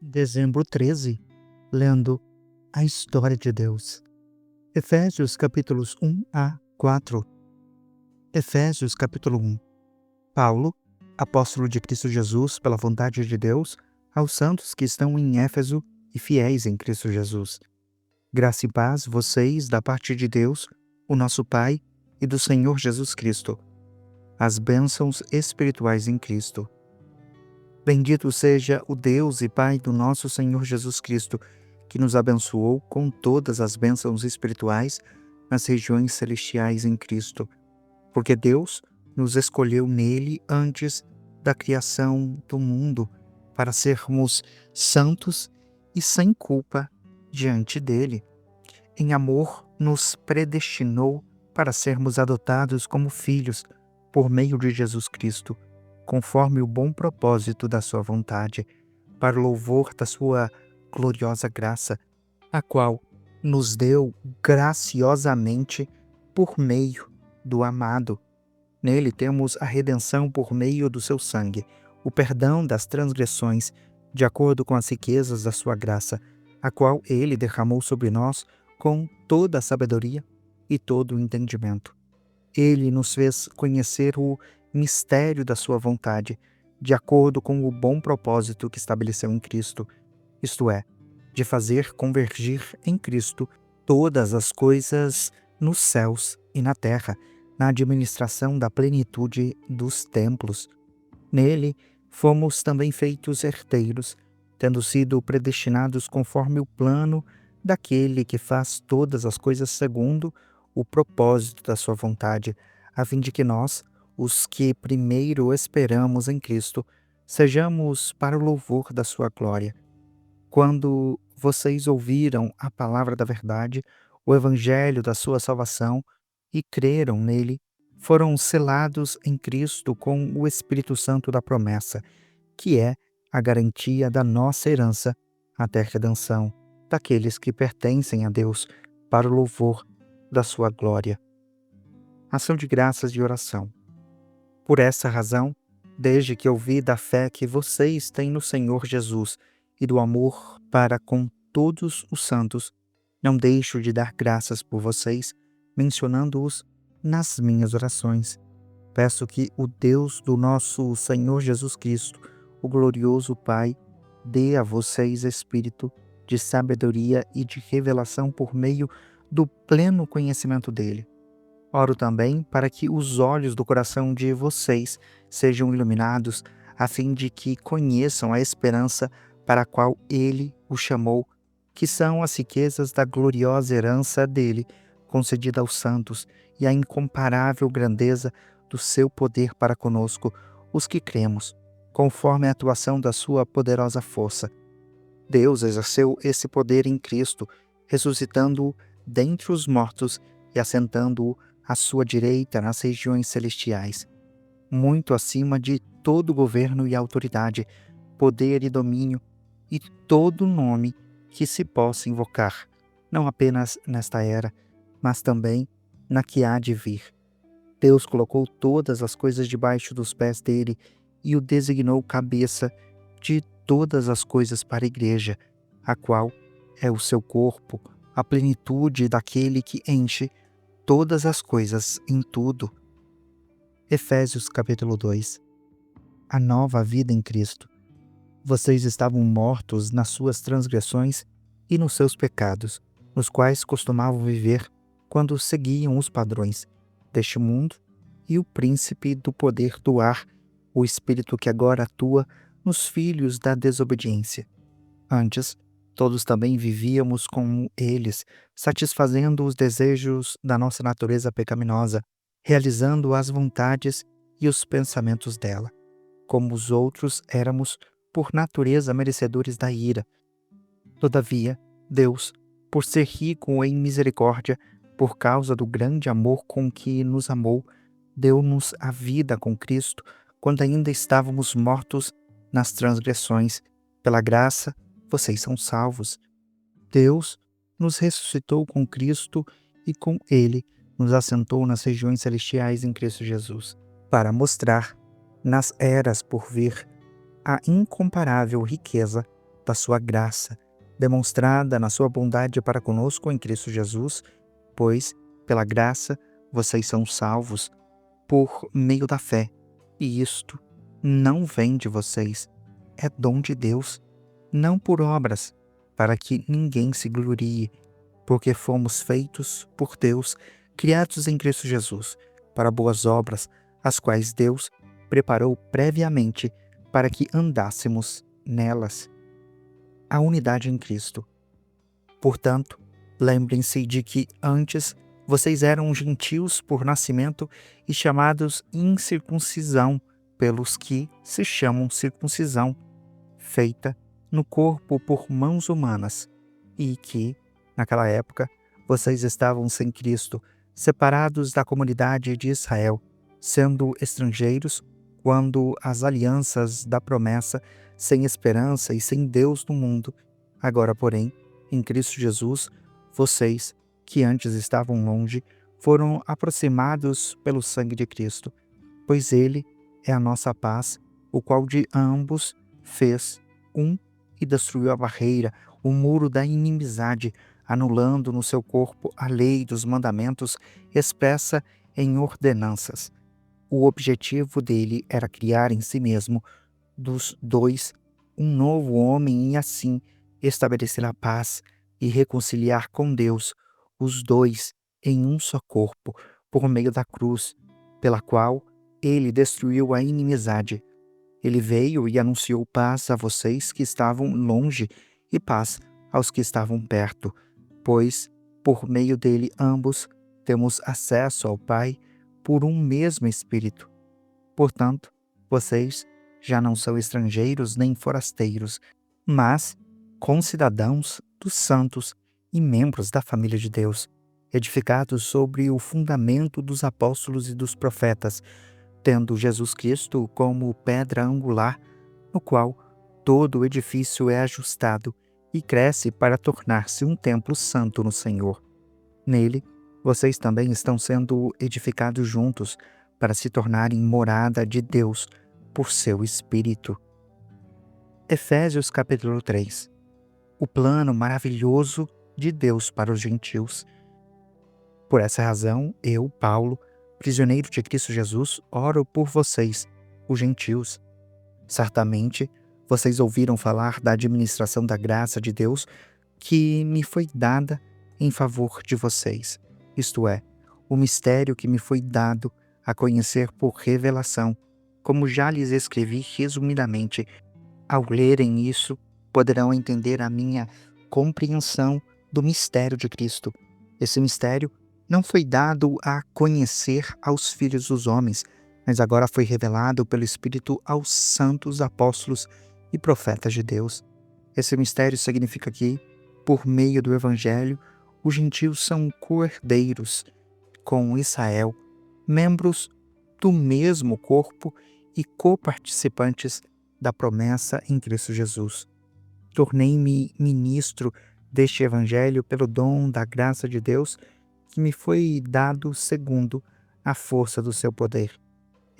Dezembro 13, lendo a história de Deus. Efésios capítulos 1 a 4. Efésios capítulo 1. Paulo, apóstolo de Cristo Jesus pela vontade de Deus, aos santos que estão em Éfeso e fiéis em Cristo Jesus. Graça e paz vocês da parte de Deus, o nosso Pai, e do Senhor Jesus Cristo. As bênçãos espirituais em Cristo. Bendito seja o Deus e Pai do nosso Senhor Jesus Cristo, que nos abençoou com todas as bênçãos espirituais nas regiões celestiais em Cristo, porque Deus nos escolheu nele antes da criação do mundo para sermos santos e sem culpa diante dele. Em amor, nos predestinou para sermos adotados como filhos por meio de Jesus Cristo, conforme o bom propósito da sua vontade, para o louvor da sua gloriosa graça, a qual nos deu graciosamente por meio do amado. Nele temos a redenção por meio do seu sangue, o perdão das transgressões, de acordo com as riquezas da sua graça, a qual ele derramou sobre nós com toda a sabedoria e todo o entendimento. Ele nos fez conhecer o mistério da sua vontade, de acordo com o bom propósito que estabeleceu em Cristo, isto é, de fazer convergir em Cristo todas as coisas nos céus e na terra, na administração da plenitude dos templos. Nele fomos também feitos herdeiros, tendo sido predestinados conforme o plano daquele que faz todas as coisas segundo o propósito da sua vontade, a fim de que nós, os que primeiro esperamos em Cristo, sejamos para o louvor da sua glória. Quando vocês ouviram a palavra da verdade, o evangelho da sua salvação, e creram nele, foram selados em Cristo com o Espírito Santo da promessa, que é a garantia da nossa herança até a redenção daqueles que pertencem a Deus, para o louvor da sua glória. Ação de graças e oração. Por essa razão, desde que ouvi da fé que vocês têm no Senhor Jesus e do amor para com todos os santos, não deixo de dar graças por vocês, mencionando-os nas minhas orações. Peço que o Deus do nosso Senhor Jesus Cristo, o glorioso Pai, dê a vocês espírito de sabedoria e de revelação por meio do pleno conhecimento dele. Oro também para que os olhos do coração de vocês sejam iluminados, a fim de que conheçam a esperança para a qual ele o chamou, que são as riquezas da gloriosa herança dele, concedida aos santos, e a incomparável grandeza do seu poder para conosco, os que cremos, conforme a atuação da sua poderosa força. Deus exerceu esse poder em Cristo, ressuscitando-o dentre os mortos e assentando-o à sua direita nas regiões celestiais, muito acima de todo governo e autoridade, poder e domínio, e todo nome que se possa invocar, não apenas nesta era, mas também na que há de vir. Deus colocou todas as coisas debaixo dos pés dele e o designou cabeça de todas as coisas para a igreja, a qual é o seu corpo, a plenitude daquele que enche todas as coisas em tudo. Efésios capítulo 2. A nova vida em Cristo. Vocês estavam mortos nas suas transgressões e nos seus pecados, nos quais costumavam viver quando seguiam os padrões deste mundo e o príncipe do poder do ar, o espírito que agora atua nos filhos da desobediência. Antes, todos também vivíamos como eles, satisfazendo os desejos da nossa natureza pecaminosa, realizando as vontades e os pensamentos dela. Como os outros, éramos, por natureza, merecedores da ira. Todavia, Deus, por ser rico em misericórdia, por causa do grande amor com que nos amou, deu-nos a vida com Cristo, quando ainda estávamos mortos nas transgressões. Pela graça, vocês são salvos. Deus nos ressuscitou com Cristo e com ele nos assentou nas regiões celestiais em Cristo Jesus, para mostrar, nas eras por vir, a incomparável riqueza da sua graça, demonstrada na sua bondade para conosco em Cristo Jesus, pois, pela graça, vocês são salvos por meio da fé, e isto não vem de vocês, é dom de Deus, não por obras, para que ninguém se glorie, porque fomos feitos por Deus, criados em Cristo Jesus, para boas obras, as quais Deus preparou previamente para que andássemos nelas. A unidade em Cristo. Portanto, lembrem-se de que antes vocês eram gentios por nascimento e chamados incircuncisão pelos que se chamam circuncisão, feita no corpo por mãos humanas, e que, naquela época, vocês estavam sem Cristo, separados da comunidade de Israel, sendo estrangeiros quando as alianças da promessa, sem esperança e sem Deus no mundo. Agora, porém, em Cristo Jesus, vocês, que antes estavam longe, foram aproximados pelo sangue de Cristo, pois Ele é a nossa paz, o qual de ambos fez um e destruiu a barreira, o muro da inimizade, anulando no seu corpo a lei dos mandamentos expressa em ordenanças. O objetivo dele era criar em si mesmo, dos dois, um novo homem e assim estabelecer a paz e reconciliar com Deus os dois em um só corpo, por meio da cruz, pela qual ele destruiu a inimizade. Ele veio e anunciou paz a vocês que estavam longe e paz aos que estavam perto, pois, por meio dele ambos, temos acesso ao Pai por um mesmo Espírito. Portanto, vocês já não são estrangeiros nem forasteiros, mas concidadãos dos santos e membros da família de Deus, edificados sobre o fundamento dos apóstolos e dos profetas, tendo Jesus Cristo como pedra angular, no qual todo o edifício é ajustado e cresce para tornar-se um templo santo no Senhor. Nele, vocês também estão sendo edificados juntos para se tornarem morada de Deus por seu Espírito. Efésios capítulo 3. O plano maravilhoso de Deus para os gentios. Por essa razão, eu, Paulo, prisioneiro de Cristo Jesus, oro por vocês, os gentios. Certamente, vocês ouviram falar da administração da graça de Deus que me foi dada em favor de vocês, isto é, o mistério que me foi dado a conhecer por revelação, como já lhes escrevi resumidamente. Ao lerem isso, poderão entender a minha compreensão do mistério de Cristo. Esse mistério não foi dado a conhecer aos filhos dos homens, mas agora foi revelado pelo Espírito aos santos apóstolos e profetas de Deus. Esse mistério significa que, por meio do Evangelho, os gentios são co-herdeiros com Israel, membros do mesmo corpo e coparticipantes da promessa em Cristo Jesus. Tornei-me ministro deste Evangelho pelo dom da graça de Deus que me foi dado segundo a força do seu poder.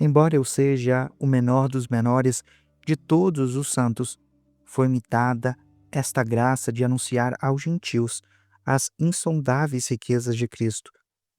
Embora eu seja o menor dos menores de todos os santos, foi-me dada esta graça de anunciar aos gentios as insondáveis riquezas de Cristo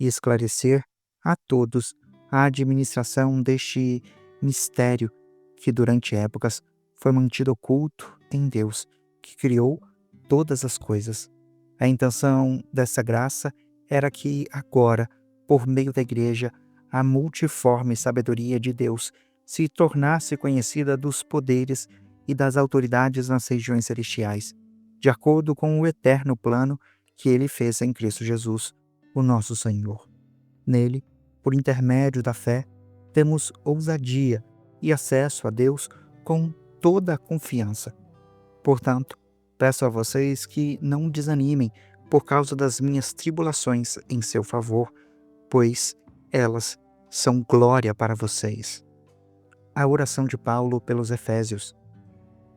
e esclarecer a todos a administração deste mistério que durante épocas foi mantido oculto em Deus, que criou todas as coisas. A intenção dessa graça era que agora, por meio da Igreja, a multiforme sabedoria de Deus se tornasse conhecida dos poderes e das autoridades nas regiões celestiais, de acordo com o eterno plano que ele fez em Cristo Jesus, o nosso Senhor. Nele, por intermédio da fé, temos ousadia e acesso a Deus com toda a confiança. Portanto, peço a vocês que não desanimem por causa das minhas tribulações em seu favor, pois elas são glória para vocês. A oração de Paulo pelos Efésios.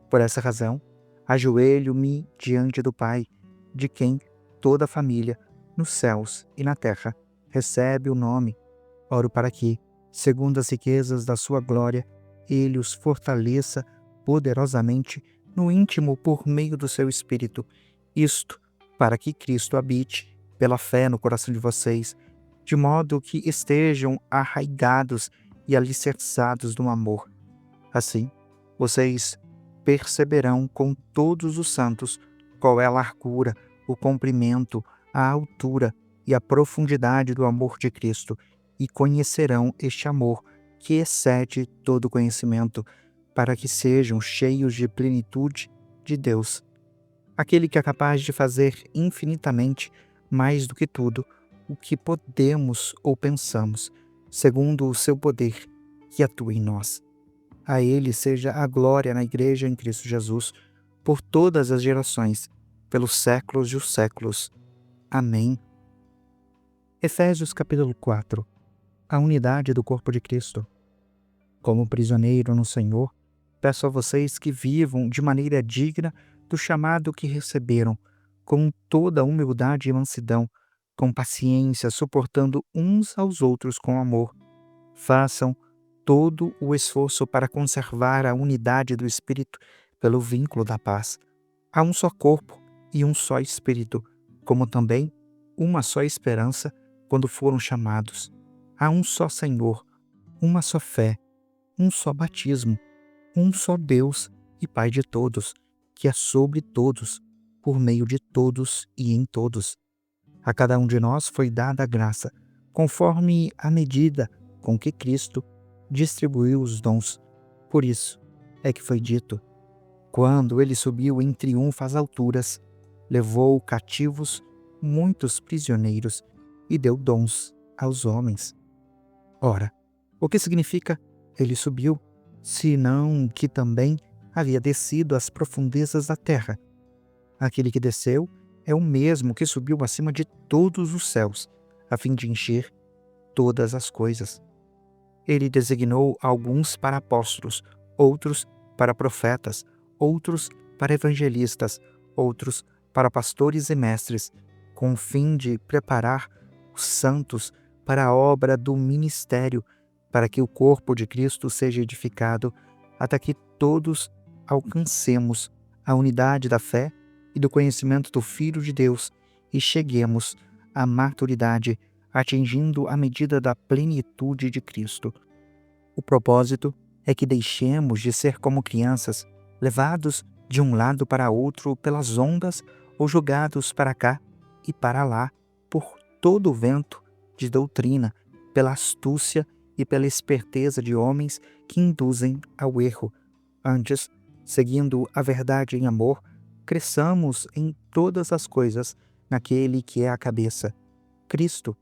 Por essa razão, ajoelho-me diante do Pai, de quem toda a família, nos céus e na terra, recebe o nome. Oro para que, segundo as riquezas da sua glória, ele os fortaleça poderosamente no íntimo por meio do seu Espírito. Isto para que Cristo habite pela fé no coração de vocês, de modo que estejam arraigados e alicerçados no amor. Assim, vocês perceberão com todos os santos qual é a largura, o comprimento, a altura e a profundidade do amor de Cristo, e conhecerão este amor que excede todo conhecimento, para que sejam cheios de plenitude de Deus. Aquele que é capaz de fazer infinitamente mais do que tudo o que podemos ou pensamos, segundo o seu poder que atua em nós. A Ele seja a glória na Igreja em Cristo Jesus, por todas as gerações, pelos séculos e os séculos. Amém. Efésios capítulo 4. A unidade do corpo de Cristo. Como prisioneiro no Senhor, peço a vocês que vivam de maneira digna do chamado que receberam, com toda humildade e mansidão, com paciência, suportando uns aos outros com amor. Façam todo o esforço para conservar a unidade do Espírito pelo vínculo da paz. Há um só corpo e um só Espírito, como também uma só esperança quando foram chamados. Há um só Senhor, uma só fé, um só batismo, um só Deus e Pai de todos, que é sobre todos, por meio de todos e em todos. A cada um de nós foi dada a graça, conforme a medida com que Cristo distribuiu os dons. Por isso é que foi dito: quando ele subiu em triunfo às alturas, levou cativos muitos prisioneiros e deu dons aos homens. Ora, o que significa ele subiu, senão que também havia descido às profundezas da terra? Aquele que desceu é o mesmo que subiu acima de todos os céus, a fim de encher todas as coisas. Ele designou alguns para apóstolos, outros para profetas, outros para evangelistas, outros para pastores e mestres, com o fim de preparar os santos para a obra do ministério, para que o corpo de Cristo seja edificado, até que todos alcancemos a unidade da fé e do conhecimento do Filho de Deus e cheguemos à maturidade, atingindo a medida da plenitude de Cristo. O propósito é que deixemos de ser como crianças, levados de um lado para outro pelas ondas ou jogados para cá e para lá por todo o vento de doutrina, pela astúcia e pela esperteza de homens que induzem ao erro. Antes, seguindo a verdade em amor, cresçamos em todas as coisas naquele que é a cabeça, Cristo.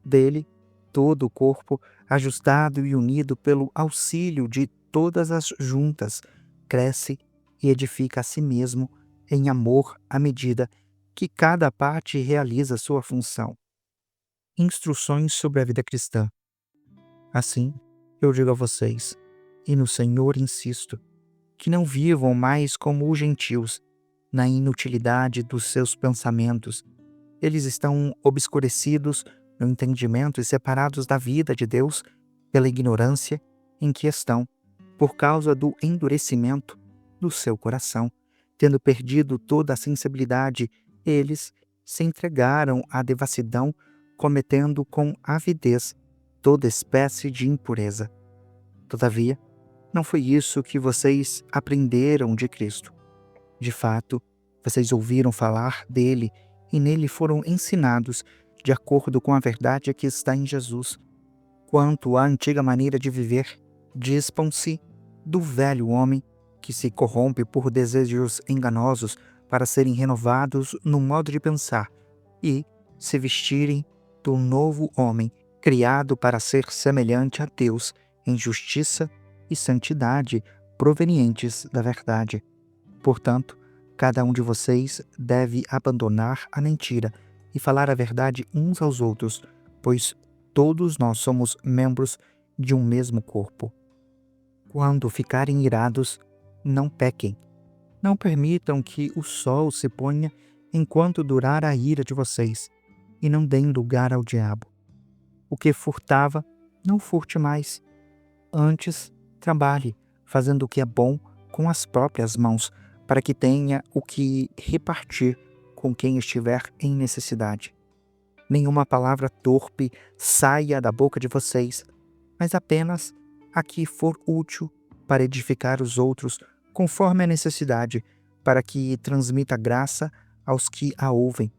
Dele, todo o corpo, ajustado e unido pelo auxílio de todas as juntas, cresce e edifica a si mesmo em amor à medida que cada parte realiza sua função. Instruções sobre a vida cristã. Assim, eu digo a vocês, e no Senhor insisto, que não vivam mais como os gentios, na inutilidade dos seus pensamentos. Eles estão obscurecidos no entendimento e separados da vida de Deus pela ignorância em que estão, por causa do endurecimento do seu coração. Tendo perdido toda a sensibilidade, eles se entregaram à devassidão, cometendo com avidez toda espécie de impureza. Todavia, não foi isso que vocês aprenderam de Cristo. De fato, vocês ouviram falar dele e nele foram ensinados de acordo com a verdade que está em Jesus. Quanto à antiga maneira de viver, dispam-se do velho homem que se corrompe por desejos enganosos para serem renovados no modo de pensar e se vestirem do novo homem, criado para ser semelhante a Deus em justiça e santidade provenientes da verdade. Portanto, cada um de vocês deve abandonar a mentira e falar a verdade uns aos outros, pois todos nós somos membros de um mesmo corpo. Quando ficarem irados, não pequem. Não permitam que o sol se ponha enquanto durar a ira de vocês, e não deem lugar ao diabo. O que furtava, não furte mais. Antes, trabalhe, fazendo o que é bom com as próprias mãos, para que tenha o que repartir com quem estiver em necessidade. Nenhuma palavra torpe saia da boca de vocês, mas apenas a que for útil para edificar os outros conforme a necessidade, para que transmita graça aos que a ouvem.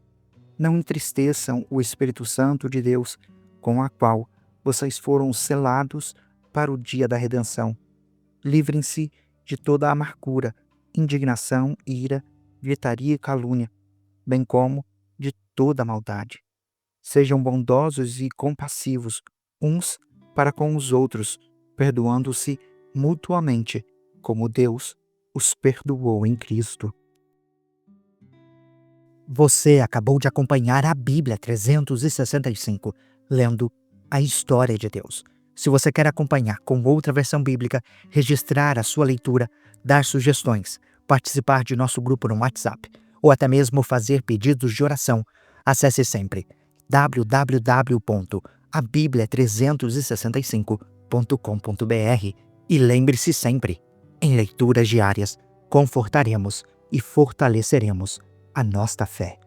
Não entristeçam o Espírito Santo de Deus, com a qual vocês foram selados para o dia da redenção. Livrem-se de toda amargura, indignação, ira, gritaria e calúnia, bem como de toda maldade. Sejam bondosos e compassivos uns para com os outros, perdoando-se mutuamente, como Deus os perdoou em Cristo. Você acabou de acompanhar a Bíblia 365, lendo a história de Deus. Se você quer acompanhar com outra versão bíblica, registrar a sua leitura, dar sugestões, participar de nosso grupo no WhatsApp, ou até mesmo fazer pedidos de oração, acesse sempre www.abiblia365.com.br e lembre-se sempre, em leituras diárias, confortaremos e fortaleceremos a nossa fé.